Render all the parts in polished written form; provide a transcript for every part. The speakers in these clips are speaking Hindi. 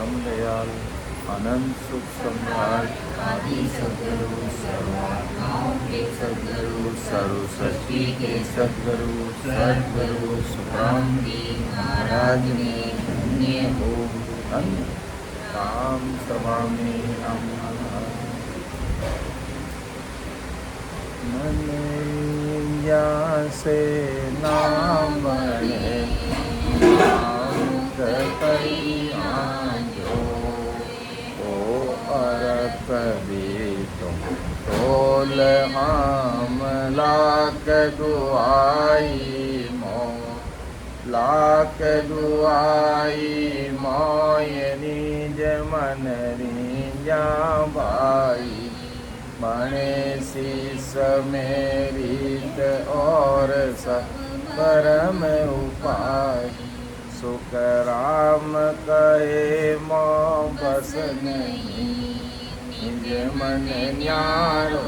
ब्रह्मदयाल अनंत सुख सम्राट आदि सद्गुरु सर्वात्माओं के सद्गुरु सर्वसृष्टि के सद्गुरु सद्गुरु सुखराम जी महाराज ने धन्य हो धन्य राम सभा में हम मन से नाम बने जो ओ अरत भी तुम तोल हम लाख दुआई मो लाख दुआई मोय निज मन रिंजा भाई बणे शीस मेरीत और परम उपाय सुख राम कहे मो बस नहीं निज मन न्यारो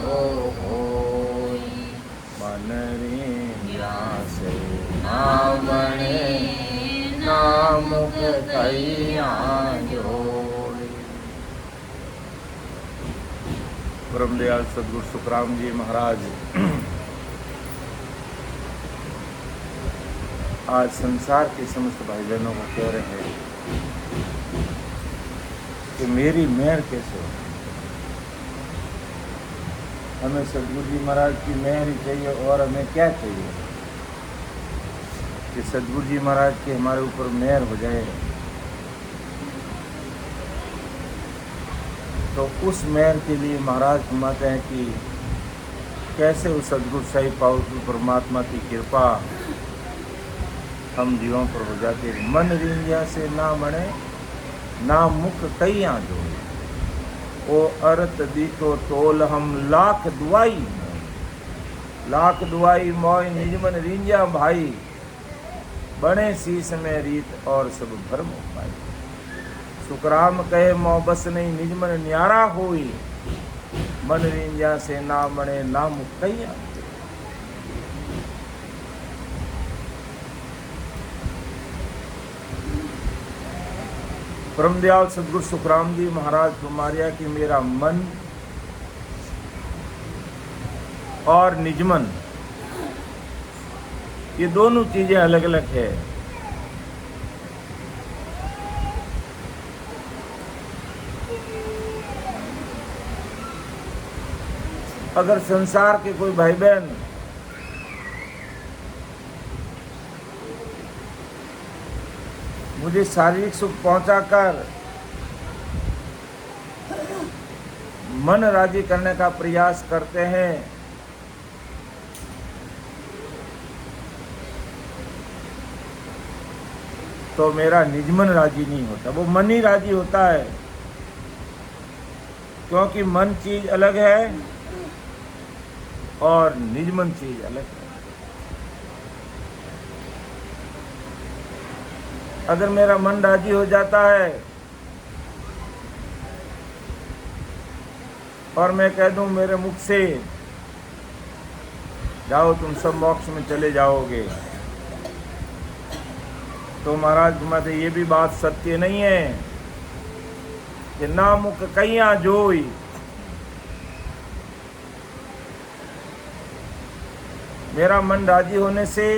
हो मन रिंजा से ना बने ना मुख कैया जोड़े। ब्रह्मदयाल सद्गुरु सुखराम जी महाराज आज संसार के समस्त भाई बहनों को कह रहे हैं कि मेरी मेहर कैसे हो। हमें सद्गुरु जी महाराज की मेहर ही चाहिए और हमें क्या चाहिए कि सद्गुरु जी महाराज के हमारे ऊपर मेहर हो जाए तो उस मेहर के लिए महाराज फरमाते हैं कि कैसे उस सद्गुरु साहिब पावरफुल परमात्मा की कृपा हम जीवों पर हो जाती है। मन रिंजा से ना बने ना मुख कैया जोड़े ओ अरत दीतो तोल हम लाख दुआई मोय निज मन रिंजा भाई बने शीस में रीत और सब भरम उपाय सुखराम कहे मो बस नहीं निज मन न्यारा होई मन रिंजा से ना बने ना मुख कैया। ब्रह्मदयाल सद्गुरु सुखराम जी महाराज फरमाया कि मेरा मन और निजमन ये दोनों चीजें अलग अलग है। अगर संसार के कोई भाई बहन मुझे शारीरिक सुख पहुंचाकर मन राजी करने का प्रयास करते हैं तो मेरा निजमन राजी नहीं होता, वो मन ही राजी होता है क्योंकि मन चीज अलग है और निजमन चीज अलग है। अगर मेरा मन राजी हो जाता है और मैं कह दूं मेरे मुख से जाओ तुम सब मोक्ष में चले जाओगे तो महाराज फरमाते ये भी बात सत्य नहीं है कि ना मुख कैया जोई। मेरा मन राजी होने से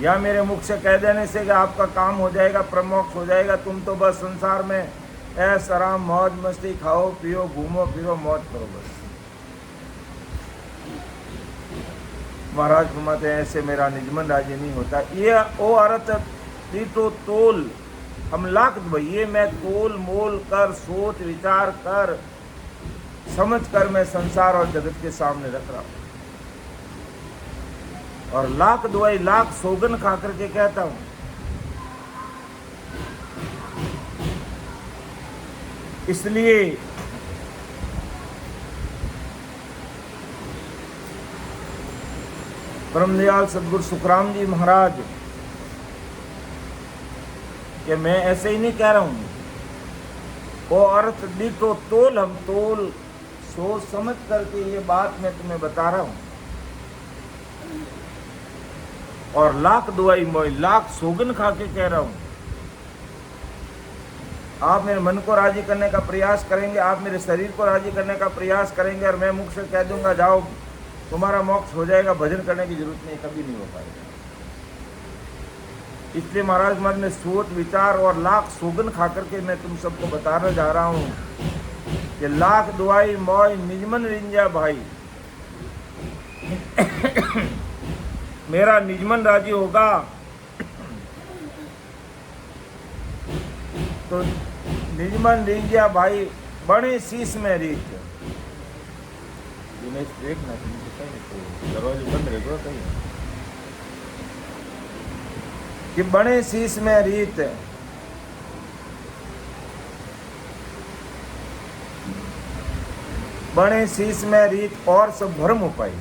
या मेरे मुख से कह देने से कि आपका काम हो जाएगा, प्रमोक्ष हो जाएगा, तुम तो बस संसार में ऐश आराम मौज मस्ती खाओ पियो घूमो फिरो मौज करो बस। महाराज फरमाते हैं ऐसे मेरा निजमन राजी नहीं होता। ये ओ अरत तो तोल हम लाख भाई ये मैं तोल मोल कर सोच विचार कर समझ कर मैं संसार और जगत के सामने रख रहा हूं और लाख दुआई लाख सोगन खा करके कहता हूं इसलिए ब्रह्मदयाल सद्गुरु सुखराम जी महाराज कि मैं ऐसे ही नहीं कह रहा हूं। वो अर्थ दी तो तोल हम तोल सोच समझ करके ये बात मैं तुम्हें बता रहा हूं और लाख दुआई मोई लाख सोगन खा के कह रहा हूं आप मेरे मन को राजी करने का प्रयास करेंगे, आप मेरे शरीर को राजी करने का प्रयास करेंगे, और मैं मुख से कह दूंगा जाओ तुम्हारा मोक्ष हो जाएगा, भजन करने की जरूरत नहीं, कभी नहीं हो पाएगा। इसलिए महाराज मैं सोच विचार और लाख सोगन खा करके मैं तुम सबको बताने जा रहा हूं कि लाख दुआई मोय निजमन रिंजा भाई। मेरा निजमन राजी होगा तो निजमन रिंजा भाई बड़े शीश में रीत। देखना दरवाजे बंद रहेगा कहीं कि बड़े शीश में रीत, बड़े शीश में रीत और सब भरम उपाय।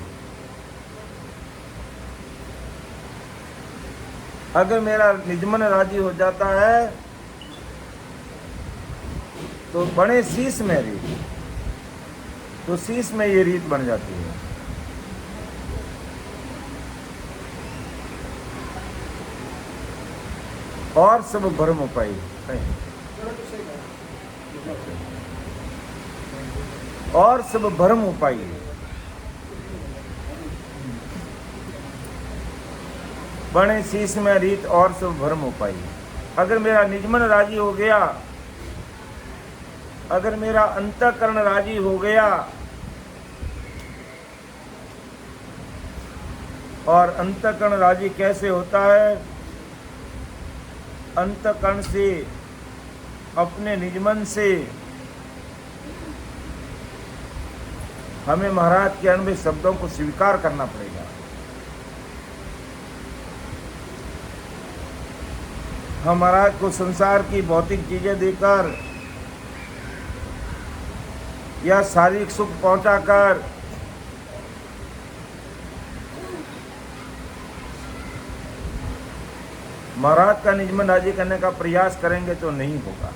अगर मेरा निजमन राजी हो जाता है तो बड़े शीश में रीत, तो शीश में ये रीत बन जाती है। और सब भरम उपाय, और सब भरम उपाय। बड़े शीश में रीत और सब भरम उपाय। अगर मेरा निजमन राजी हो गया, अगर मेरा अंतःकरण राजी हो गया, और अंतःकरण राजी कैसे होता है? अंतःकरण से, अपने निजमन से हमें महाराज के अनुभव शब्दों को स्वीकार करना पड़ेगा। हम महाराज को संसार की भौतिक चीजें देकर या शारीरिक सुख पहुंचाकर महाराज का निजमन राजी करने का प्रयास करेंगे तो नहीं होगा।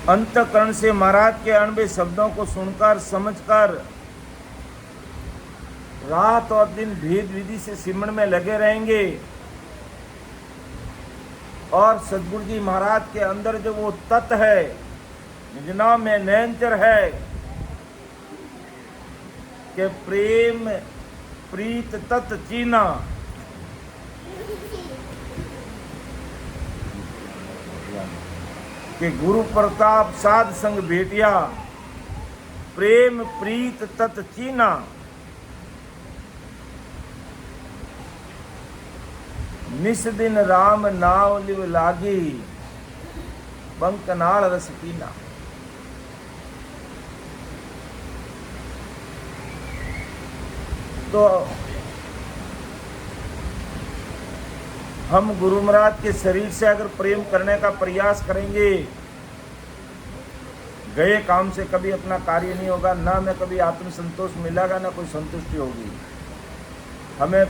अंतःकरण से महाराज के अणबे शब्दों को सुनकर समझकर रात और दिन भेद विधि से सिमरन में लगे रहेंगे, और सदगुरु जी महाराज के अंदर जो वो तत्व है, निज में नयनचर है कि प्रेम प्रीत तत् चीना, कि गुरु प्रताप साध संग भेटिया, प्रेम प्रीत तत् चीना। निस दिन राम नाव लिव लागी, बंकनाल रस पीना। तो हम गुरु महाराज के शरीर से अगर प्रेम करने का प्रयास करेंगे, गए काम से कभी अपना कार्य नहीं होगा, ना हमें कभी आत्म संतोष मिलेगा, ना कोई संतुष्टि होगी। हमें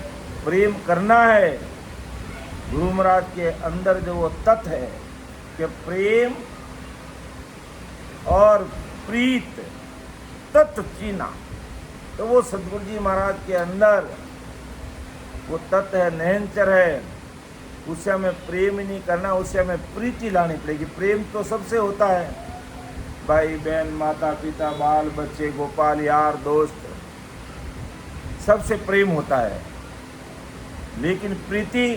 प्रेम करना है। गुरु महाराज के अंदर जो वो तत्व है कि प्रेम और प्रीत तत्व चीना, तो वो सदगुरु जी महाराज के अंदर वो तत्व है, नयनचर है। उससे हमें प्रेम ही नहीं करना, उससे हमें प्रीति लानी पड़ेगी। प्रेम तो सबसे होता है, भाई बहन, माता पिता, बाल बच्चे, गोपाल, यार दोस्त, सबसे प्रेम होता है। लेकिन प्रीति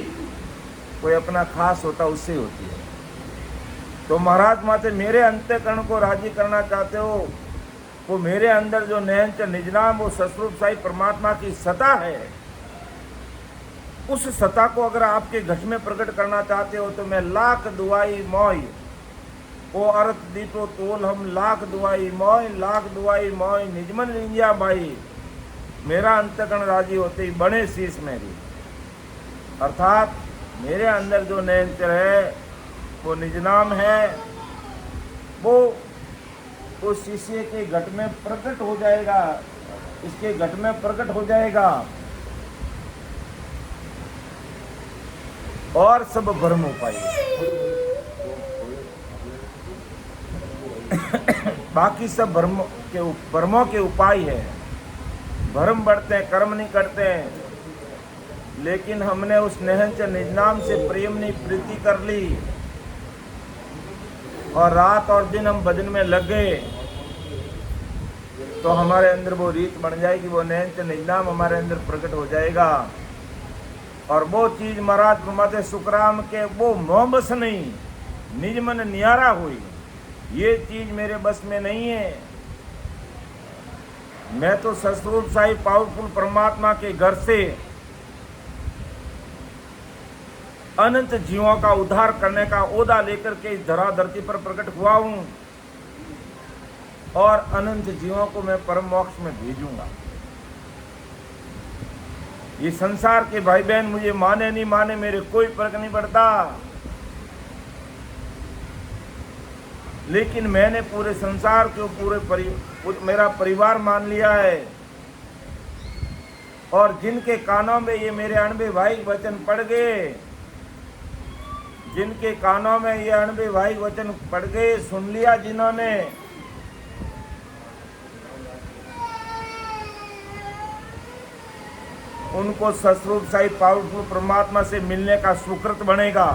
कोई अपना खास होता, उससे होती है। तो महाराज माते मेरे अंतःकरण को राजी करना चाहते हो, वो मेरे अंदर जो नयनचर निजनाम, वो सस्वरूप साई परमात्मा की सत्ता है, उस सत्ता को अगर आपके घट में प्रकट करना चाहते हो, तो मैं लाख दुआई मोय, ओ अर्थ दीपो तोल हम लाख दुआई मोय, लाख दुआई मोय निजमन रिंजिया भाई। मेरा अंतःकरण राजी होते ही बड़े शीश मेरी, अर्थात मेरे अंदर जो नयनचर है, वो निजनाम है, वो उस शीशे के घट में प्रकट हो जाएगा, इसके घट में प्रकट हो जाएगा, और सब भ्रम हो पाएगा। बाकी सब भ्रमों के उपाय है। भ्रम बढ़ते हैं, कर्म नहीं करते हैं, लेकिन हमने उस निरंजन निज नाम से प्रेम नहीं प्रीति कर ली और रात और दिन हम भजन में लग गए, तो हमारे अंदर वो रीत बन जाएगी, वो निरंजन निज नाम हमारे अंदर प्रकट हो जाएगा। और वो चीज महाराज फरमाते सुखराम के वो मोह बस नहीं, निज मन नियारा हुई, ये चीज मेरे बस में नहीं है। मैं तो सतस्वरूप साई पावरफुल परमात्मा के घर से अनंत जीवों का उद्धार करने का ओहदा लेकर के इस धरा धरती पर प्रकट हुआ हूं और अनंत जीवों को मैं परम मोक्ष में भेजूंगा। ये संसार के भाई बहन मुझे माने नहीं माने मेरे कोई फर्क नहीं पड़ता, लेकिन मैंने पूरे संसार को मेरा परिवार मान लिया है। और जिनके कानों में ये मेरे अणबे भाई वचन पड़ गए, जिनके कानों में ये अणबे भाई वचन पड़ गए, सुन लिया जिन्होंने, उनको सतस्वरूप साई पावरफुल परमात्मा से मिलने का सुकृत बनेगा।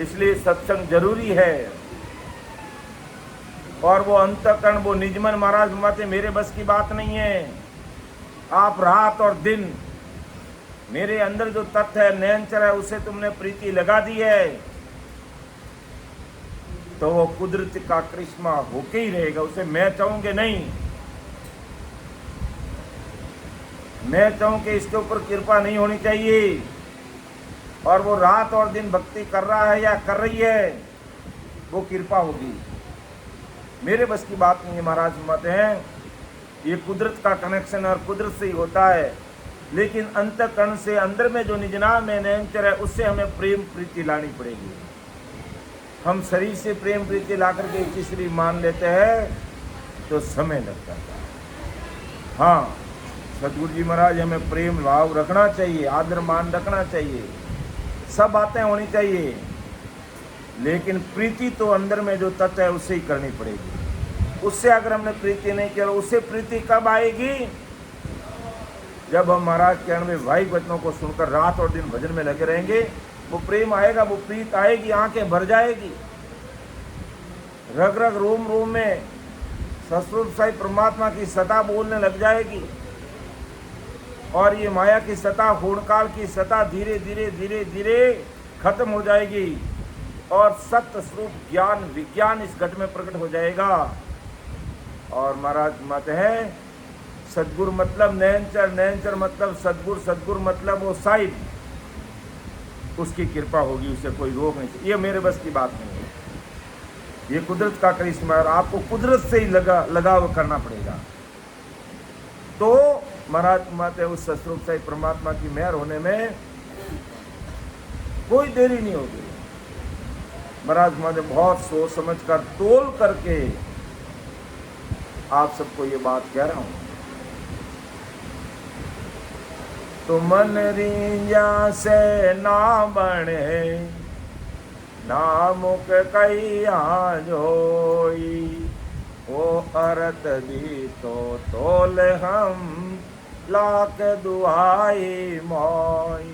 इसलिए सत्संग जरूरी है। और वो अंतःकरण, वो निजमन महाराज फरमाते मेरे बस की बात नहीं है। आप रात और दिन मेरे अंदर जो तत्व है नयनचर है उसे तुमने प्रीति लगा दी है, तो वो कुदरत का करिश्मा होके ही रहेगा। उसे मैं चाहूंगे नहीं, मैं चाहूं कि इसके ऊपर कृपा नहीं होनी चाहिए। और वो रात और दिन भक्ति कर रहा है या कर रही है, वो कृपा होगी। मेरे बस की बात नहीं है। महाराज फरमाते हैं ये कुदरत का कनेक्शन और कुदरत से ही होता है, लेकिन अंतःकरण से अंदर में जो निज नाम है नयनचर है उससे हमें प्रेम प्रीति लानी पड़ेगी। हम शरीर से प्रेम प्रीति ला करके तीसरी मान लेते हैं तो समय लगता है। हाँ, सतगुरु जी महाराज हमें प्रेम भाव रखना चाहिए, आदर मान रखना चाहिए, सब बातें होनी चाहिए, लेकिन प्रीति तो अंदर में जो तत्व है उससे ही करनी पड़ेगी। उससे अगर हमने प्रीति नहीं किया, उससे प्रीति कब आएगी? जब हम महाराज के अणबे भाई वचनों को सुनकर रात और दिन भजन में लगे रहेंगे, वो प्रेम आएगा, वो प्रीत आएगी, आंखें भर जाएगी, रग रग रोम रोम में सतस्वरूप साई परमात्मा की सता बोलने लग जाएगी। और ये माया की सता, हूणकाल की सता धीरे धीरे धीरे धीरे खत्म हो जाएगी और सत्य स्वरूप ज्ञान विज्ञान इस घट में प्रकट हो जाएगा। और महाराज मत है सदगुरु मतलब नयनचर, नयनचर मतलब सदगुरु, सदगुरु मतलब वो साहिब, उसकी कृपा होगी, उसे कोई रोक नहीं सकता। ये मेरे बस की बात नहीं है, ये कुदरत का करिश्मा है। आपको कुदरत से ही लगाव करना पड़ेगा। तो महाराज माते उस सतस्वरूप साई परमात्मा की मेहर होने में कोई देरी नहीं होगी। महाराज माते बहुत सोच समझ कर तोल करके आप सबको ये बात कह रहा हूं। तो मन रींजा से ना बने, ना मुख कैया जोई, ओ अरत दी तो तोल हम लाख दुआई मोई,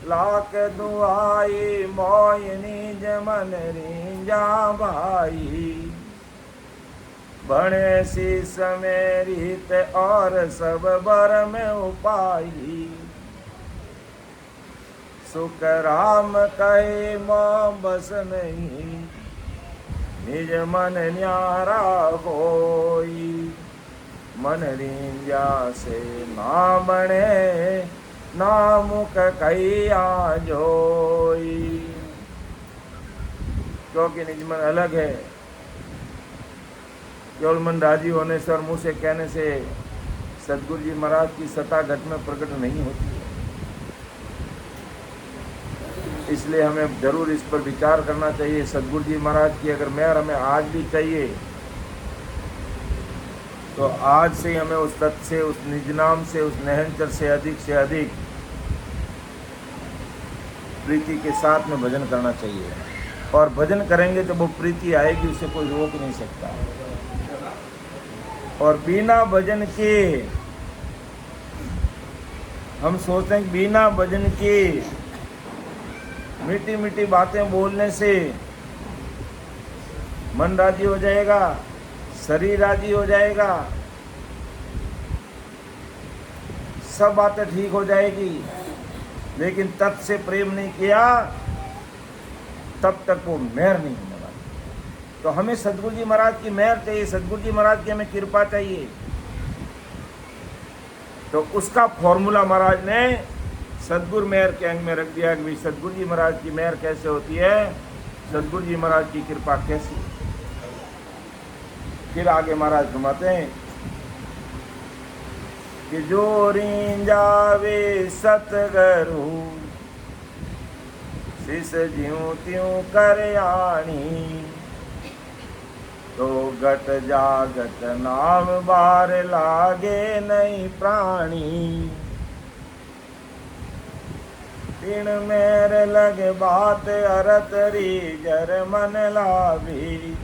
लाख दुआई मोई निज मन रींजा भाई, बणे शीस मेरी ते और सब बर में उपाई, सुख राम कहे मोह बस नहीं, निज मन न्यारा होई, मन रींजा से ना बने, ना मुख कैया जोई। क्योंकि निज मन अलग है। केवल मन राजी होने से और मुँह से कहने से सतगुरु जी महाराज की सत्ता घट में प्रकट नहीं होती है। इसलिए हमें जरूर इस पर विचार करना चाहिए। सतगुरु जी महाराज की अगर मेहर हमें आज भी चाहिए, तो आज से ही हमें उस तत्व से, उस निज नाम से, उस नयनचर से अधिक प्रीति के साथ में भजन करना चाहिए। और भजन करेंगे तो वो प्रीति आएगी, उसे कोई रोक नहीं सकता। और बिना भजन के हम सोचते हैं कि बिना भजन के मीठी मीठी बातें बोलने से मन राजी हो जाएगा, शरीर राजी हो जाएगा, सब बातें ठीक हो जाएगी। लेकिन तत् से प्रेम नहीं किया तब तक वो मेहर नहीं होने वाली। तो हमें सदगुरु जी महाराज की मेहर चाहिए, सदगुरु जी महाराज की हमें कृपा चाहिए। तो उसका फॉर्मूला महाराज ने सदगुरु मेहर के अंग में रख दिया कि सदगुरु जी महाराज की मेहर कैसे होती है, सदगुरु जी महाराज की कृपा कैसी। फिर आगे महाराज घुमाते हैं कि जो रिंजावे सतगुरु शिष ज्यों त्यों कर आनी, तो गट जागत नाम बार लागे नहीं प्राणी। तीन मेर लगे बात अरतरी जर मन लावी,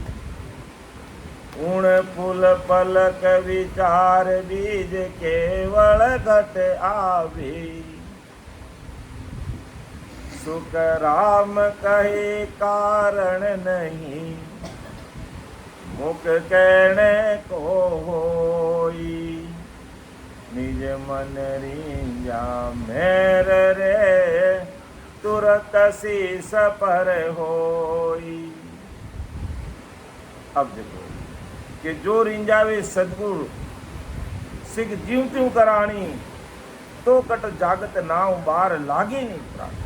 उण पुल पलक विचार बीज केवल घट आवी। सुख राम कहे कारण नहीं, मुख कहने को होई। निज मन रींजा मेर रे, तुरत शीस पर होई। अब देखो कि जो रिंजावे सदगुरु सिख जीव त्यों करानी, तो कट जागत नाव बार लागे नहीं प्राणी।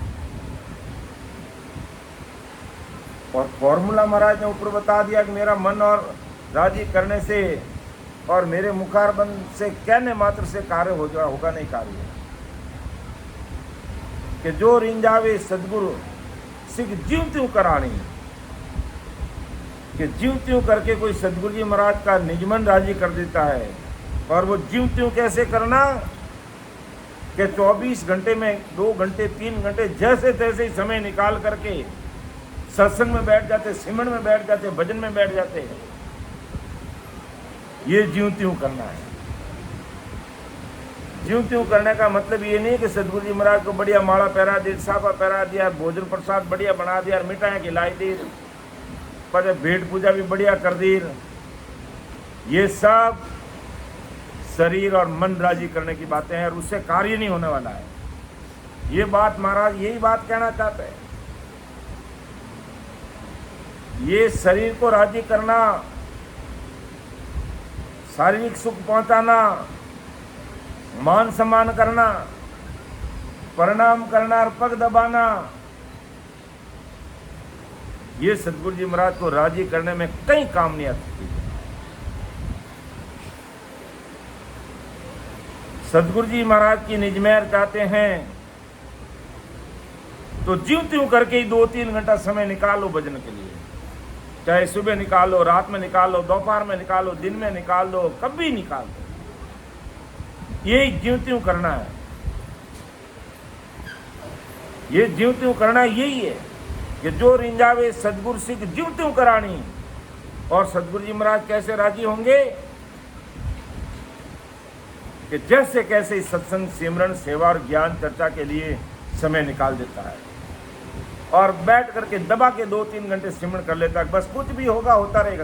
और फॉर्मूला महाराज ने ऊपर बता दिया कि मेरा मन और राजी करने से और मेरे मुखारबंद से कहने मात्र से कार्य होगा नहीं कार्य। कि जो रिंजावे सदगुरु सिख जीव त्यों करानी, कि जीव त्यों करके कोई सदगुरु जी महाराज का निजमन राजी कर देता है। और वो जीव त्यों कैसे करना कि 24 घंटे में 2 घंटे 3 घंटे जैसे तैसे ही समय निकाल करके सत्संग में बैठ जाते, सिमरन में बैठ जाते, भजन में बैठ जाते। ये ज्यों त्यों करना है। ज्यों त्यों करने का मतलब ये नहीं कि सदगुरु जी महाराज को बढ़िया माला पहरा दी, साफा पहरा दिया, भोजन प्रसाद बढ़िया बना दिया, मिठाइयाँ खिलाई दी, पर भेंट पूजा भी बढ़िया कर दी। ये सब शरीर और मन राजी करने की बातें हैं और उससे कार्य नहीं होने वाला है। ये बात महाराज यही बात कहना चाहते हैं। ये शरीर को राजी करना, शारीरिक सुख पहुंचाना, मान सम्मान करना, प्रणाम करना और पग दबाना, ये सदगुरु जी महाराज को राजी करने में कई काम नहीं आती। सदगुरु जी महाराज की निजमेर चाहते हैं तो ज्यों त्यों करके ही 2-3 घंटा समय निकालो भजन के लिए। चाहे सुबह निकालो, रात में निकालो, दोपहर में निकालो, दिन में निकाल दो, कभी निकाल दो। ये ज्यों त्यों करना है। ये ज्यों त्यों करना यही है कि जो रिंजावे सदगुरु सिख ज्यों त्यों करानी। और सदगुरु जी महाराज कैसे राजी होंगे कि जैसे कैसे सत्संग, सिमरन, सेवा और ज्ञान चर्चा के लिए समय निकाल देता है और बैठ करके दबा के 2-3 घंटे सिमरन कर लेता है। बस कुछ भी होगा, होता रहेगा,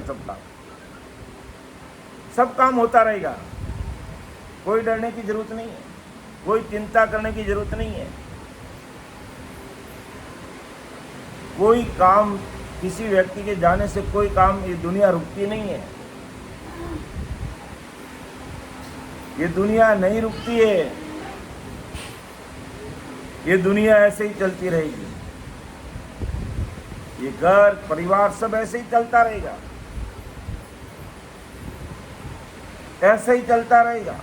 सब काम होता रहेगा। कोई डरने की जरूरत नहीं है, कोई चिंता करने की जरूरत नहीं है। कोई काम, किसी व्यक्ति के जाने से कोई काम, ये दुनिया रुकती नहीं है। ये दुनिया नहीं रुकती है। ये दुनिया ऐसे ही चलती रहेगी। ये घर परिवार सब ऐसे ही चलता रहेगा, ऐसे ही चलता रहेगा।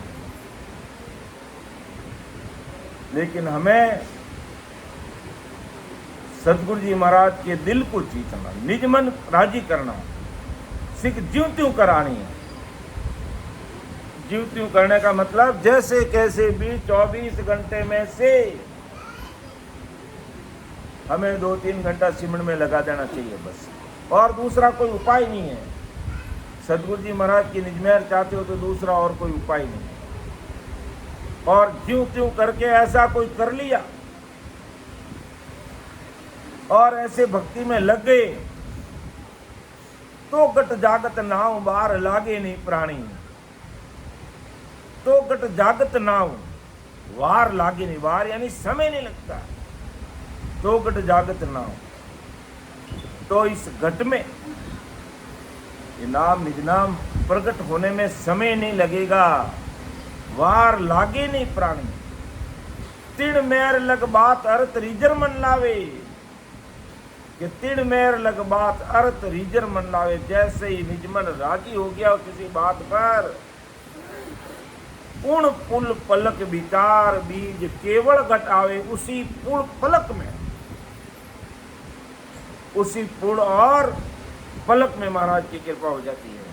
लेकिन हमें सदगुरु जी महाराज के दिल को जीतना, निज मन राजी करना, सिख ज्यों त्यों करानी है। ज्यों त्यों करने का मतलब जैसे कैसे भी 24 घंटे में से हमें 2-3 घंटा सिमरन में लगा देना चाहिए बस, और दूसरा कोई उपाय नहीं है। सदगुरु जी महाराज की निजमेर चाहते हो तो दूसरा और कोई उपाय नहीं है। और ज्यों त्यों करके ऐसा कोई कर लिया और ऐसे भक्ति में लग गए तो गट जागत नाव बार लागे नहीं प्राणी, तो गट जागत नाव वार लागे नहीं, वार यानी समय नहीं लगता, तो गट जागत नाव। तो इस घट में ये नाम निज नाम प्रकट होने में समय नहीं लगेगा, वार लागे नहीं प्राणी। तिण मेर लग बात अर्थ रीजर मन लावे, कि तिण मेर लग बात अर्थ रीजर मन लावे। जैसे ही निज मन राजी हो गया किसी बात पर, पूर्ण पुल पलक विचार बीज केवल घट आवे। उसी पुल पलक में, उसी पुल और पलक में महाराज की कृपा हो जाती है,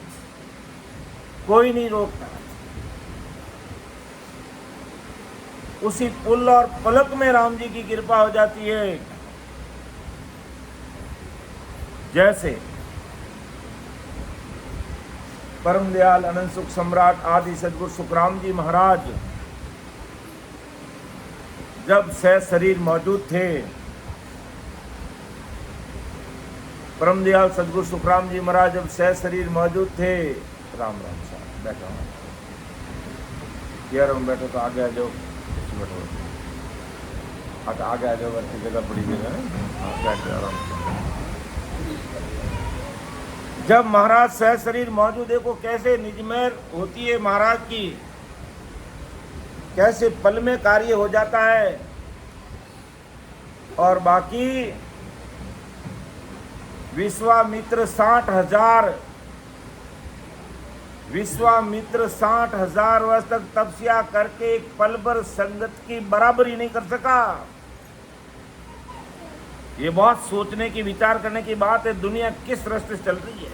कोई नहीं रोकता। उसी पुल और पलक में राम जी की कृपा हो जाती है। जैसे परम दयाल अनंत सुख सम्राट आदि सदगुरु सुखराम जी महाराज जब सह शरीर मौजूद थे, परम दयाल सदगुरु सुखराम जी महाराज जब सह शरीर मौजूद थे, राम राम साहब बैठो, यार हम बैठो तो आगे आ जाओ, बैठो आगे आ जाओ, अच्छी जगह बड़ी जगह है, बैठ जाओ आराम से। जब महाराज सह शरीर मौजूद, देखो कैसे निजमेर होती है महाराज की, कैसे पल में कार्य हो जाता है। और बाकी विश्वामित्र 60,000 वर्ष तक तपस्या करके एक पल भर संगत की बराबरी नहीं कर सका। ये बहुत सोचने की, विचार करने की बात है, दुनिया किस रास्ते से चल रही है।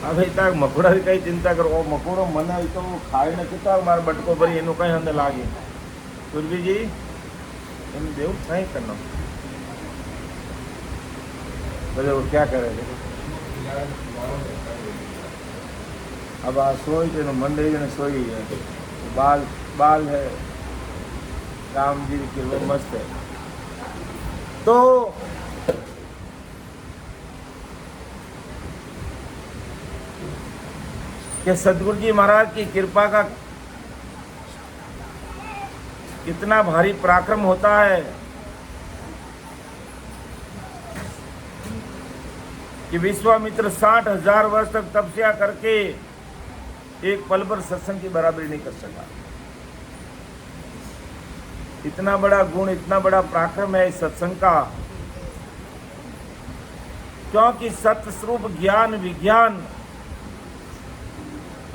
अभी तक मकोड़ा की कई चिंता करो, मकोड़ो मना तो खाए न किता मार बटको भरी एनु कई हंधे लागे। सुरभि जी इन देव नहीं करना, बोले वो क्या करे थे। अब आ सोई थे मंदिर ने सोई है, बाल बाल है, राम जी की वो मस्त है। तो कि सदगुरु जी महाराज की कृपा का कितना भारी पराक्रम होता है कि विश्वामित्र 60,000 वर्ष तक तपस्या करके एक पल भर सत्संग की बराबरी नहीं कर सका। इतना बड़ा गुण, इतना बड़ा पराक्रम है इस सत्संग का, क्योंकि सत्य स्वरूप ज्ञान विज्ञान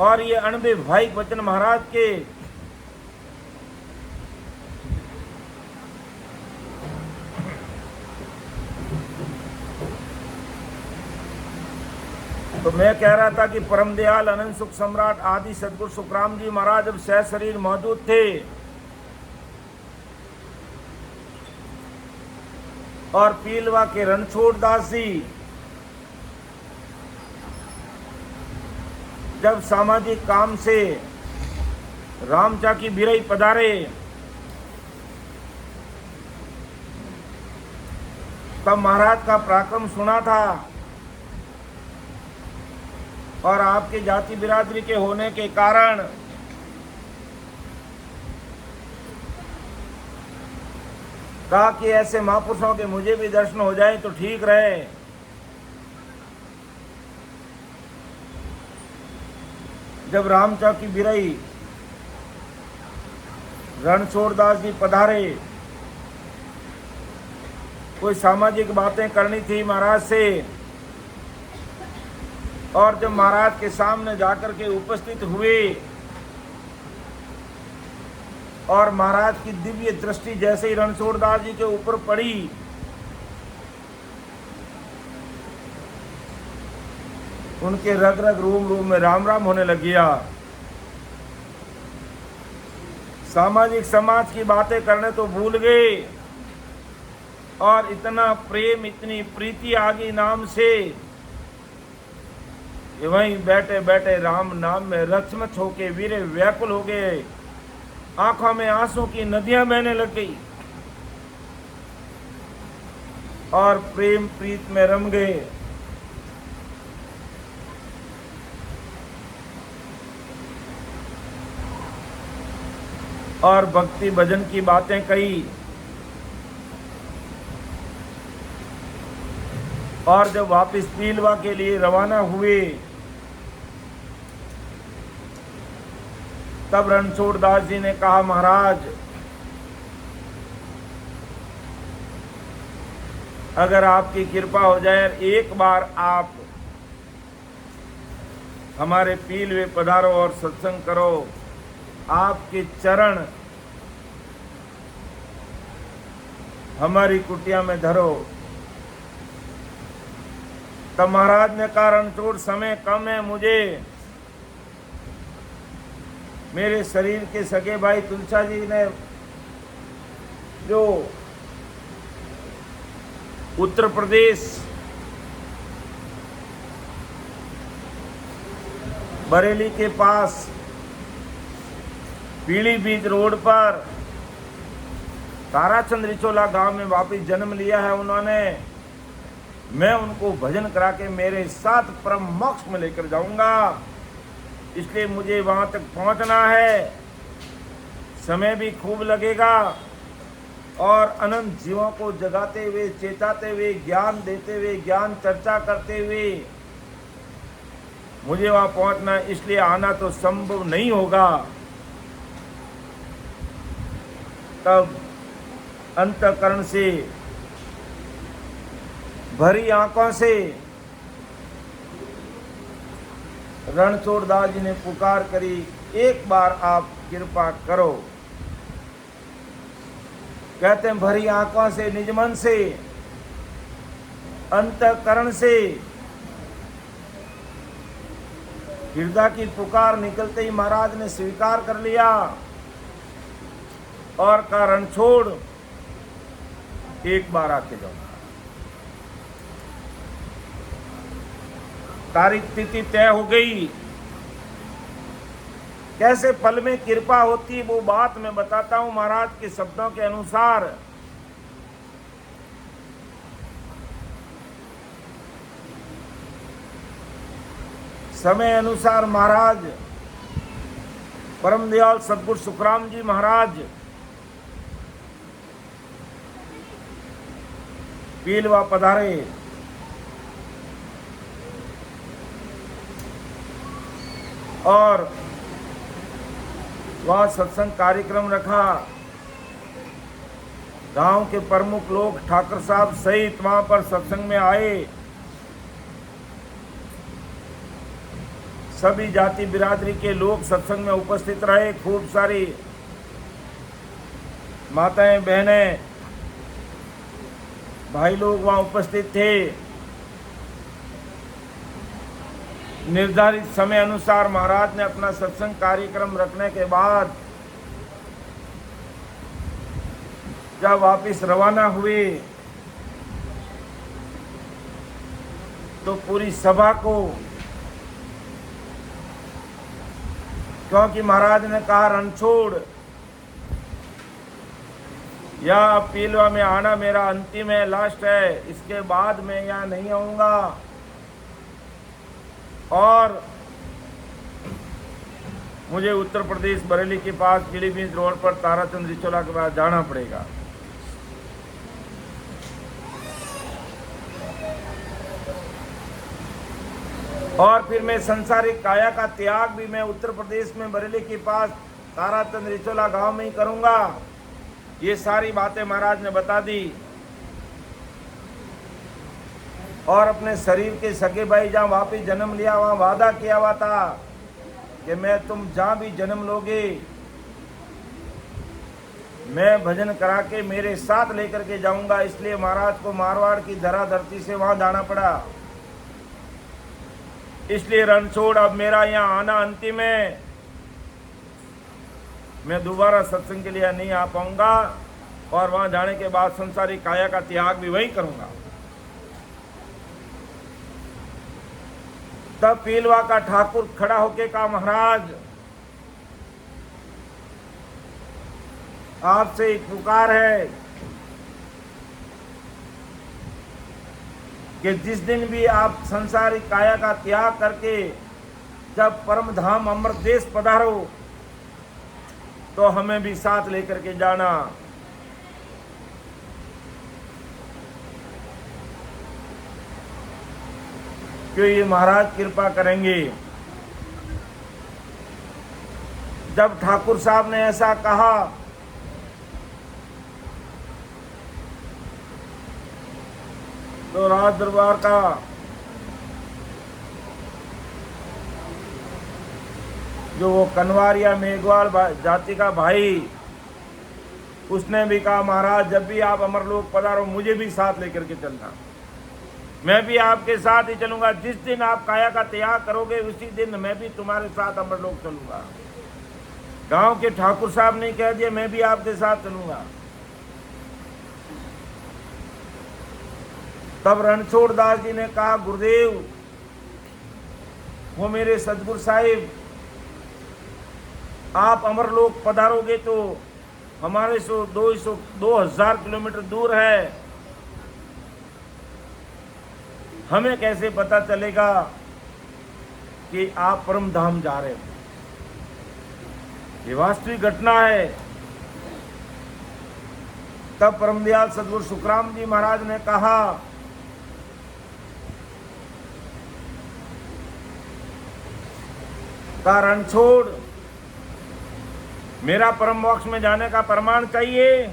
और ये अणबे भाई वचन महाराज के तो मैं कह रहा था कि परम दयाल अनंत सुख सम्राट आदि सदगुरु सुखराम जी महाराज जब सह शरीर मौजूद थे और पीलवा के रणछोड़ दास जी जब सामाजिक काम से रामचा की बिरई पधारे, तब महाराज का पराक्रम सुना था और आपके जाति बिरादरी के होने के कारण कहा कि ऐसे महापुरुषों के मुझे भी दर्शन हो जाए तो ठीक रहे। जब रामचा की बिरई रणछोड़ दास जी पधारे, कोई सामाजिक बातें करनी थी महाराज से, और जब महाराज के सामने जाकर के उपस्थित हुए और महाराज की दिव्य दृष्टि जैसे ही रणछोड़ दास जी के ऊपर पड़ी, उनके रग रग रूम रूम में राम राम होने लग गया। सामाजिक समाज की बातें करने तो भूल गए और इतना प्रेम इतनी प्रीति आ गई नाम से कि वहीं बैठे बैठे राम नाम में रचमच होके वीरे व्याकुल हो गए, आंखों में आंसू की नदियां बहने लग गई और प्रेम प्रीत में रम गए। और भक्ति भजन की बातें कही। और जब वापस पीलवा के लिए रवाना हुए तब रणछोड़ दास जी ने कहा, महाराज अगर आपकी कृपा हो जाए, एक बार आप हमारे पीलवे पधारो और सत्संग करो, आपके चरण हमारी कुटिया में धरो। तब महाराज ने कहा, रणछोड़ समय कम है, मुझे मेरे शरीर के सगे भाई तुलसा जी ने जो उत्तर प्रदेश बरेली के पास पीलीभीत रोड पर ताराचंद रिचोला गांव में वापिस जन्म लिया है उन्होंने, मैं उनको भजन करा के मेरे साथ परम मोक्ष में लेकर जाऊंगा, इसलिए मुझे वहां तक पहुंचना है। समय भी खूब लगेगा और अनंत जीवों को जगाते हुए, चेताते हुए, ज्ञान देते हुए, ज्ञान चर्चा करते हुए मुझे वहां पहुंचना, इसलिए आना तो संभव नहीं होगा। तब अंतःकरण से भरी आंखों से रणछोड़ दास जी ने पुकार करी, एक बार आप कृपा करो। कहते हैं भरी आंखों से, निज मन से, अंतःकरण से हृदय की पुकार निकलते ही महाराज ने स्वीकार कर लिया और कहा, रणछोड़ एक बार आके जाओ। तारीख तिथि तय हो गई। कैसे पल में कृपा होती वो बात मैं बताता हूं महाराज के शब्दों के अनुसार। समय अनुसार महाराज परम दयाल सदगुरु सुखराम जी महाराज पीलवा पधारे और वहाँ सत्संग कार्यक्रम रखा। गांव के प्रमुख लोग ठाकर साहब सहित वहां पर सत्संग में आए। सभी जाति बिरादरी के लोग सत्संग में उपस्थित रहे। खूब सारी माताएं, बहनें, भाई लोग वहां उपस्थित थे। निर्धारित समय अनुसार महाराज ने अपना सत्संग कार्यक्रम रखने के बाद जब वापिस रवाना हुए तो पूरी सभा को, क्योंकि महाराज ने कहा, रणछोड़ या पीलवा में आना मेरा अंतिम है, लास्ट है, इसके बाद मैं यहाँ नहीं आऊंगा और मुझे उत्तर प्रदेश बरेली के पास पीलीभीत रोड पर ताराचंद रिचोला के पास जाना पड़ेगा। और फिर मैं संसारिक काया का त्याग भी मैं उत्तर प्रदेश में बरेली के पास ताराचंद रिचोला गांव में ही करूंगा। ये सारी बातें महाराज ने बता दी और अपने शरीर के सगे भाई जहाँ वापिस जन्म लिया वहाँ वादा किया हुआ था कि मैं तुम जहाँ भी जन्म लोगे मैं भजन करा के मेरे साथ लेकर के जाऊंगा। इसलिए महाराज को मारवाड़ की धरा धरती से वहाँ जाना पड़ा। इसलिए रणछोड़ अब मेरा यहाँ आना अंतिम है। मैं दोबारा सत्संग के लिए नहीं आ पाऊंगा और वहां जाने के बाद संसारी काया का त्याग भी वही करूंगा। तब पीलवा का ठाकुर खड़ा होके कहा, महाराज आपसे एक पुकार है कि जिस दिन भी आप संसारी काया का त्याग करके जब परम धाम अमृत देश पधारो तो हमें भी साथ लेकर के जाना। क्यों ये महाराज कृपा करेंगे। जब ठाकुर साहब ने ऐसा कहा तो राज दरबार का जो वो कनवारिया मेघवाल जाति का भाई, उसने भी कहा, महाराज जब भी आप अमरलोक पधारो मुझे भी साथ लेकर के चलना, मैं भी आपके साथ ही चलूंगा। जिस दिन आप काया का त्याग करोगे उसी दिन मैं भी तुम्हारे साथ अमरलोक चलूंगा। गांव के ठाकुर साहब ने कह दिया, मैं भी आपके साथ चलूंगा। तब रणछोड़ दास जी ने कहा, गुरुदेव वो मेरे सदगुरु साहिब, आप अमरलोक पधारोगे तो हमारे से 2000 किलोमीटर दूर है, हमें कैसे पता चलेगा कि आप परम धाम जा रहे हो। ये वास्तविक घटना है। तब परमदयाल सदगुरु सुखराम जी महाराज ने कहा, कारण छोड़, मेरा परम मोक्ष में जाने का प्रमाण चाहिए।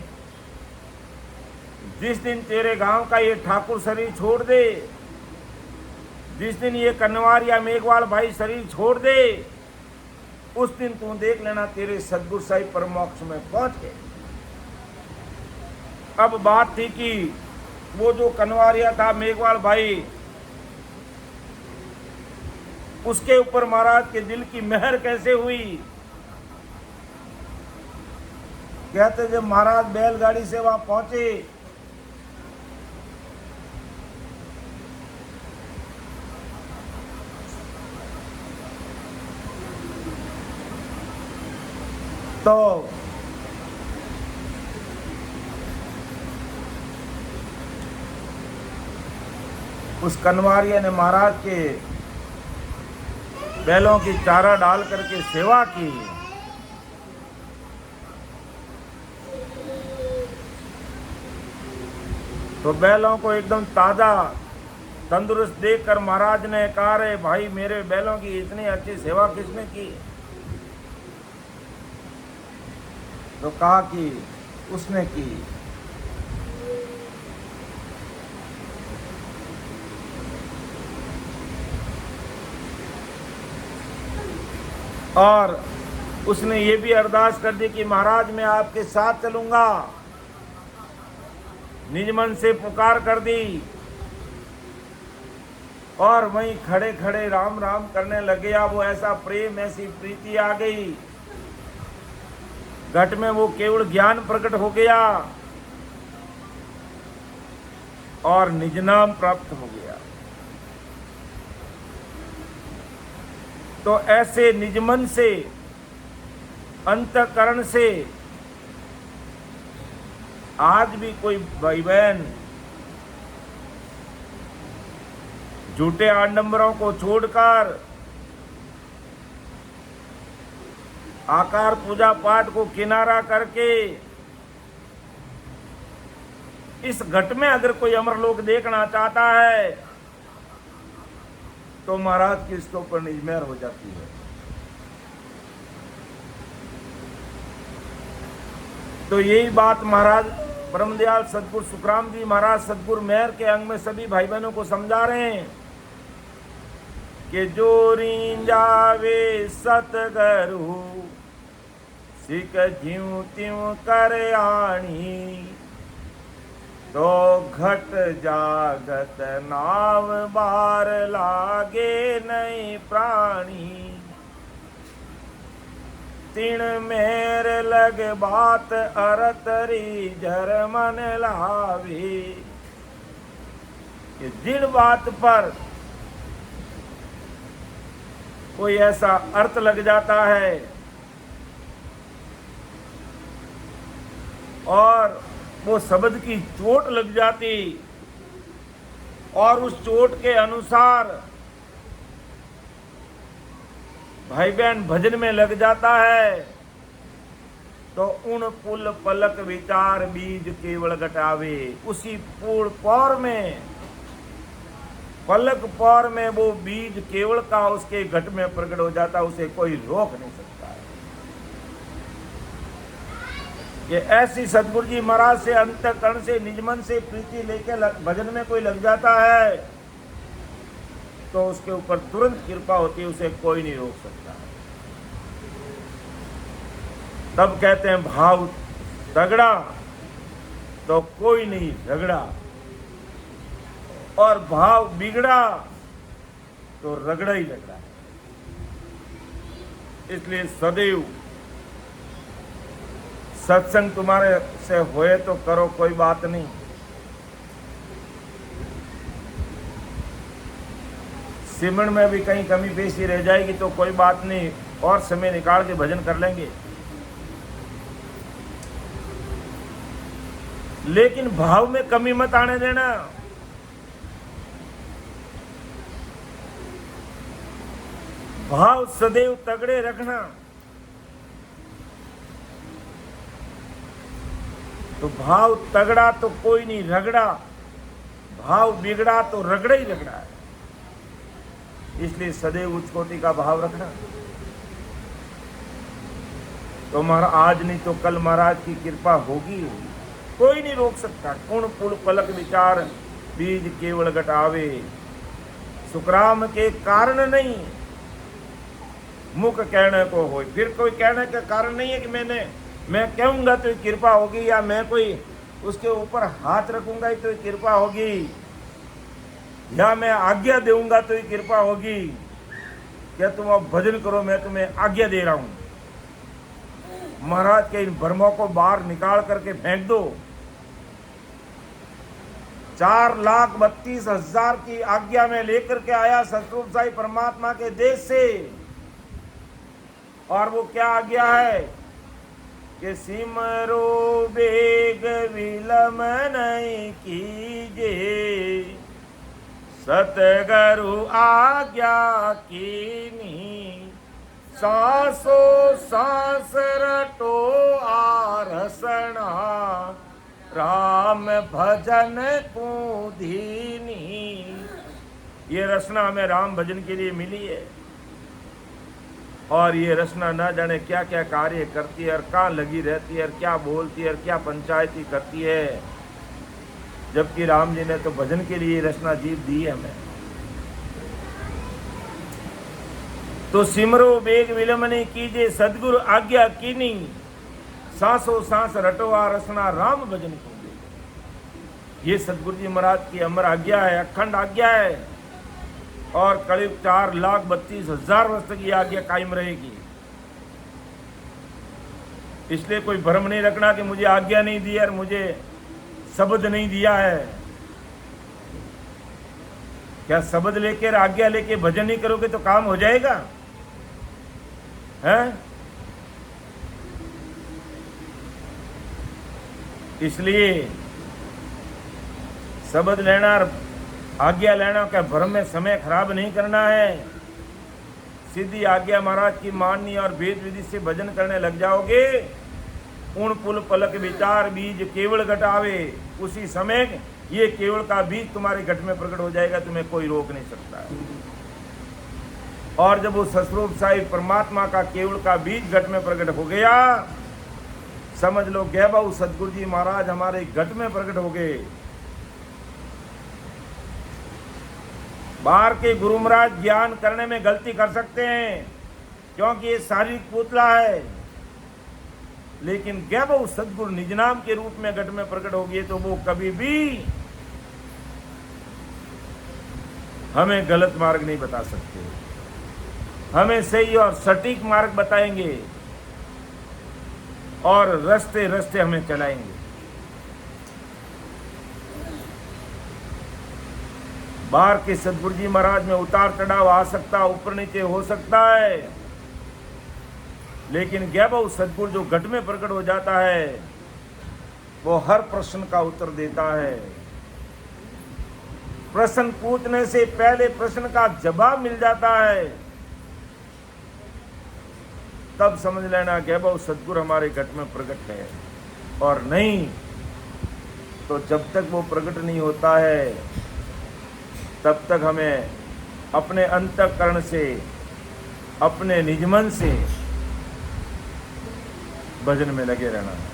जिस दिन तेरे गांव का ये ठाकुर शरीर छोड़ दे, जिस दिन ये कन्नवार या मेघवाल भाई शरीर छोड़ दे, उस दिन तू देख लेना तेरे सदगुरु साहिब परम मोक्ष में पहुंच गए। अब बात थी कि वो जो कन्वारिया था मेघवाल भाई, उसके ऊपर महाराज के दिल की मेहर कैसे हुई। कहते जब महाराज बैलगाड़ी से वहां पहुंचे तो उस कन्वारिया ने महाराज के बैलों की चारा डाल करके सेवा की। तो बैलों को एकदम ताजा तंदुरुस्त देखकर महाराज ने कहा, रे भाई मेरे बैलों की इतनी अच्छी सेवा किसने की। तो कहा कि उसने की। और उसने ये भी अरदास कर दी कि महाराज मैं आपके साथ चलूंगा। निज मन से पुकार कर दी और वहीं खड़े खड़े राम राम करने लगे। अब वो ऐसा प्रेम, ऐसी प्रीति आ गई, घट में वो केवल ज्ञान प्रकट हो गया और निज नाम प्राप्त हो गया। तो ऐसे निज मन से, अंतःकरण से आज भी कोई भाई बहन झूठे आडंबरों को छोड़कर आकार पूजा पाठ को किनारा करके इस घट में अगर कोई अमरलोक देखना चाहता है तो महाराज की स्तों पर निजमेर हो जाती है। तो यही बात महाराज परमदयाल सदगुरु सुखराम जी महाराज सदगुरु मेहर के अंग में सभी भाई बहनों को समझा रहे हैं कि जोरी जावे सतगरु सिक ज्यों त्यों कर आणी, तो घट जागत नाव बार लागे नहीं प्राणी। तीन मेर लग बात अरतरी जरमन लावी। कि जिन बात पर कोई ऐसा अर्थ लग जाता है और वो शब्द की चोट लग जाती और उस चोट के अनुसार भाई बहन भजन में लग जाता है, तो उन पुल पलक विचार बीज केवल घटावे। उसी पूर्ण पौर में, पलक पौर में वो बीज केवल का उसके घट में प्रकट हो जाता, उसे कोई रोक नहीं सकता है। कि ऐसी सतगुरु जी महाराज से अंतःकरण से निज मन से प्रीति लेके भजन में कोई लग जाता है तो उसके ऊपर तुरंत कृपा होती है, उसे कोई नहीं रोक सकता। तब कहते हैं भाव तगड़ा तो कोई नहीं झगड़ा, और भाव बिगड़ा तो रगड़ा ही लगड़ा है। इसलिए सदैव सत्संग तुम्हारे से होए तो करो, कोई बात नहीं। सिमरन में भी कहीं कमी पेशी रह जाएगी तो कोई बात नहीं, और समय निकाल के भजन कर लेंगे। लेकिन भाव में कमी मत आने देना। भाव सदैव तगड़े रखना। तो भाव तगड़ा तो कोई नहीं रगड़ा, भाव बिगड़ा तो रगड़ा ही रगड़ा है। इसलिए सदैव उच्च कोटि का भाव रखना। तो महाराज आज नहीं तो कल महाराज की कृपा होगी, कोई नहीं रोक सकता। कुण पुल पलक विचार बीज केवल घटावे। सुखराम के कारण नहीं, मुख कहने को हो। फिर कोई कहने का कारण नहीं है कि मैं कहूंगा तो कृपा होगी, या मैं कोई उसके ऊपर हाथ रखूंगा तो कृपा होगी, या मैं आज्ञा दूंगा तो ही कृपा होगी। क्या तुम अब भजन करो, मैं तुम्हें आज्ञा दे रहा हूं। महाराज के इन भ्रमों को बाहर निकाल करके फेंक दो। 4,32,000 की आज्ञा में लेकर के आया सतरूप साई परमात्मा के देश से। और वो क्या आज्ञा है कि सिमरो बेग विलम नहीं कीजे, सतगुरु आज्ञा कीनी। सांसो सांस रटो आरसना, राम भजन कुधीनी। ये रचना हमें राम भजन के लिए मिली है, और ये रचना ना जाने क्या क्या कार्य करती है, और कहाँ लगी रहती है, और क्या बोलती है, और क्या पंचायती करती है। जबकि राम जी ने तो भजन के लिए रचना जीव दी है हमें। तो सिमरो बेग विलम नहीं कीजे, सदगुरु आज्ञा कीनी। सांसो सांस रटवा रसना, राम भजन को। ये सदगुरु जी महाराज की अमर आज्ञा है, अखंड आज्ञा है, और करीब 4,32,000 वर्ष तक ये आज्ञा कायम रहेगी। इसलिए कोई भ्रम नहीं रखना कि मुझे आज्ञा नहीं दी और मुझे शब्द नहीं दिया है। क्या शब्द लेकर आज्ञा लेके भजन नहीं करोगे तो काम हो जाएगा? हैं? इसलिए शब्द लेना और आज्ञा लेना का भ्रम में समय खराब नहीं करना है। सीधी आज्ञा महाराज की माननी और भेद विधि से भजन करने लग जाओगे। उन पुल पलक विचार बीज केवल घटावे। उसी समय ये केवल का बीज तुम्हारे घट में प्रकट हो जाएगा, तुम्हें कोई रोक नहीं सकता। और जब वो सतरूप साहिब परमात्मा का केवल का बीज घट में प्रकट हो गया, समझ लो गए बाबू सतगुरु जी महाराज हमारे घट में प्रकट हो गए। बाहर के गुरु महाराज ज्ञान करने में गलती कर सकते हैं, क्योंकि ये शारीरिक पुतला है। लेकिन क्या वो सदगुरु निज नाम के रूप में घट में प्रकट हो गए तो वो कभी भी हमें गलत मार्ग नहीं बता सकते, हमें सही और सटीक मार्ग बताएंगे। और रास्ते रास्ते हमें चलाएंगे। बाहर के सदगुरु जी महाराज में उतार चढ़ाव आ सकता, ऊपर नीचे हो सकता है, लेकिन गैबव सदगुरु जो घट में प्रकट हो जाता है वो हर प्रश्न का उत्तर देता है। प्रश्न पूछने से पहले प्रश्न का जवाब मिल जाता है, तब समझ लेना गैबव सदगुरु हमारे घट में प्रकट है। और नहीं तो जब तक वो प्रकट नहीं होता है तब तक हमें अपने अंतःकरण से, अपने निजमन से भजन में लगे रहना है।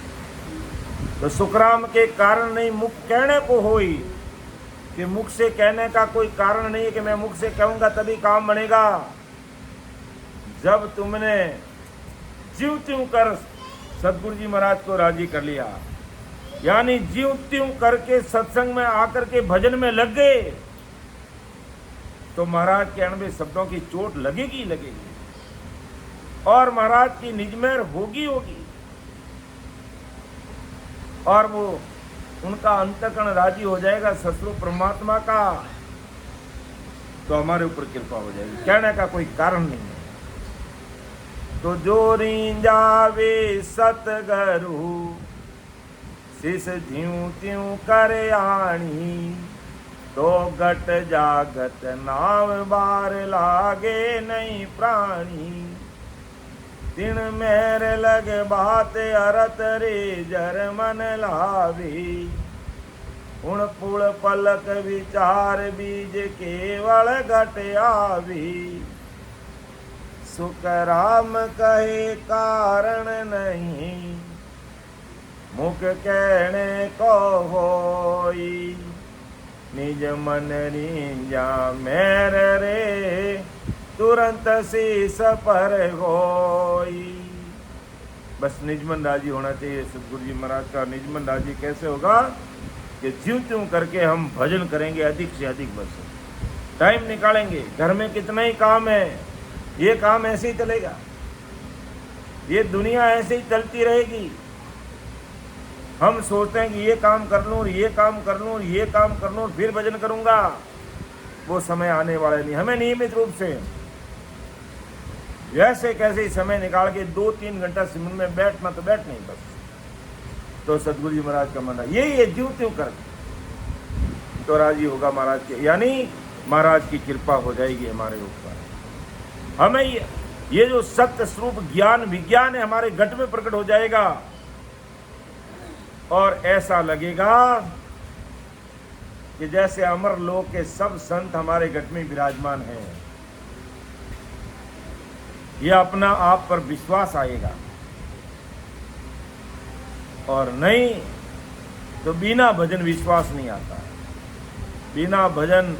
तो सुखराम के कारण नहीं मुख कहने को होई, कि मुख से कहने का कोई कारण नहीं है कि मैं मुख से कहूंगा तभी काम बनेगा। जब तुमने जीव त्यों कर सदगुरु जी महाराज को राजी कर लिया, यानी जीव त्यों करके सत्संग में आकर के भजन में लग गए, तो महाराज के अणबे शब्दों की चोट लगेगी लगेगी, और महाराज की निजमेर होगी होगी, और वो उनका अंतःकरण राजी हो जाएगा सतरूप परमात्मा का, तो हमारे ऊपर कृपा हो जाएगी। कहने का कोई कारण नहीं है। तो जो जावे सतगुरु शिष ज्यों त्यों कर आणी, तो गट जागत नाम बार लागे नहीं प्राणी। तिन मेर लग बात अरत रे जर मन लावी, उण पुल पलक विचार बीज केवल घट आवी। सुख राम कहे कारण नहीं, मुख कहने को होई। निज मन रींजा मेर रे, तुरंत शीस पर होई। बस निजमन राजी होना चाहिए सदगुरु जी महाराज का। निजमन राजी कैसे होगा कि ज्यों त्यों करके हम भजन करेंगे अधिक से अधिक, बस टाइम निकालेंगे। घर में कितना ही काम है, ये काम ऐसे ही चलेगा, ये दुनिया ऐसे ही चलती रहेगी। हम सोचते हैं कि ये काम कर लूँ, ये काम कर लूँ, ये काम कर लूँ, फिर भजन करूँगा, वो समय आने वाला नहीं। हमें नियमित रूप से जैसे कैसे ही समय निकाल के 2-3 घंटा सिमरन में बैठना तो बैठ नहीं, बस तो सदगुरु जी महाराज का मन यही है, ज्यों त्यों कर तो राजी होगा महाराज के, यानी महाराज की कृपा हो जाएगी हमारे ऊपर। हमें ये जो सत्य स्वरूप ज्ञान विज्ञान है हमारे घट में प्रकट हो जाएगा, और ऐसा लगेगा कि जैसे अमर लोक के सब संत हमारे घट में विराजमान हैं। यह अपना आप पर विश्वास आएगा, और नहीं तो बिना भजन विश्वास नहीं आता, बिना भजन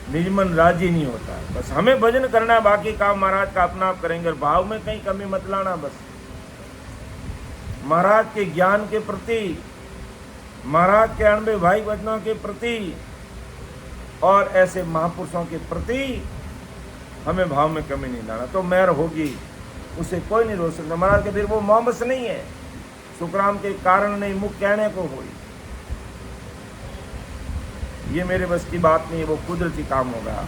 निजमन राजी नहीं होता है। बस हमें भजन करना है, बाकी काम महाराज का अपना आप करेंगे। भाव में कहीं कमी मत लाना, बस महाराज के ज्ञान के प्रति, महाराज के अणबे भाई वचनों के प्रति, और ऐसे महापुरुषों के प्रति हमें भाव में कमी नहीं लाना। तो मेहर होगी, उसे कोई नहीं रोक सकता। महाराज के फिर वो मोहम्मद नहीं है, सुखराम के कारण नहीं मुख कहने को हुई, ये मेरे बस की बात नहीं है, वो कुदरती काम होगा।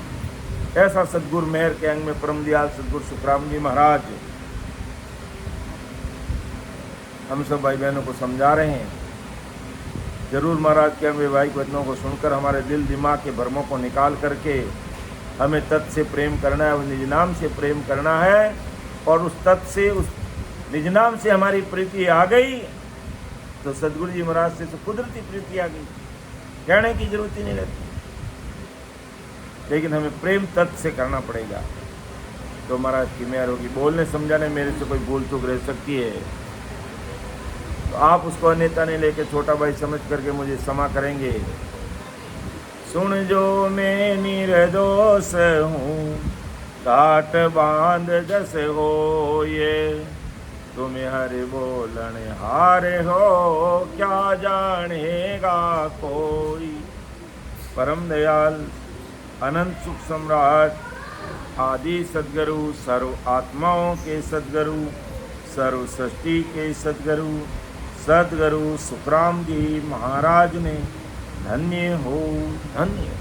ऐसा सदगुरु मेहर के अंग में परम दयाल सदगुरु सुखराम जी महाराज हम सब भाई बहनों को समझा रहे हैं। जरूर महाराज के अंग वैवाहिक वचनों को सुनकर हमारे दिल दिमाग के भ्रमों को निकाल करके हमें तत् से प्रेम करना है, उस निज नाम से प्रेम करना है, और उस तत् से, उस निज नाम से हमारी प्रीति आ गई तो सदगुरु जी महाराज से तो कुदरती प्रीति आ गई, कहने की जरूरत ही नहीं रहती। लेकिन हमें प्रेम तत् से करना पड़ेगा, तो महाराज की मेहर होगी। बोलने समझाने मेरे से कोई भूल चूक रह सकती है, तो आप उसको अन्यथा नहीं लेके छोटा भाई समझ करके मुझे क्षमा करेंगे। सुन जो मैं निर्दोष हूँ, काट बांध जस हो ये, तुम्हें हरि बोलन हारे हो, क्या जानेगा कोई। परम दयाल अनंत सुख सम्राट आदि सद्गुरु, सर्व आत्माओं के सद्गुरु सर्व सृष्टि के सदगुरु सुखराम जी महाराज ने धन्य हो धन्य।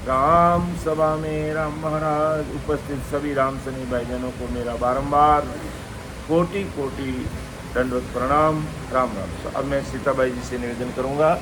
राम सभा में राम महाराज उपस्थित सभी राम सनी भाईजनों को मेरा बारंबार कोटि कोटि दंडवत प्रणाम। राम राम। अब मैं सीताबाई जी से निवेदन करूंगा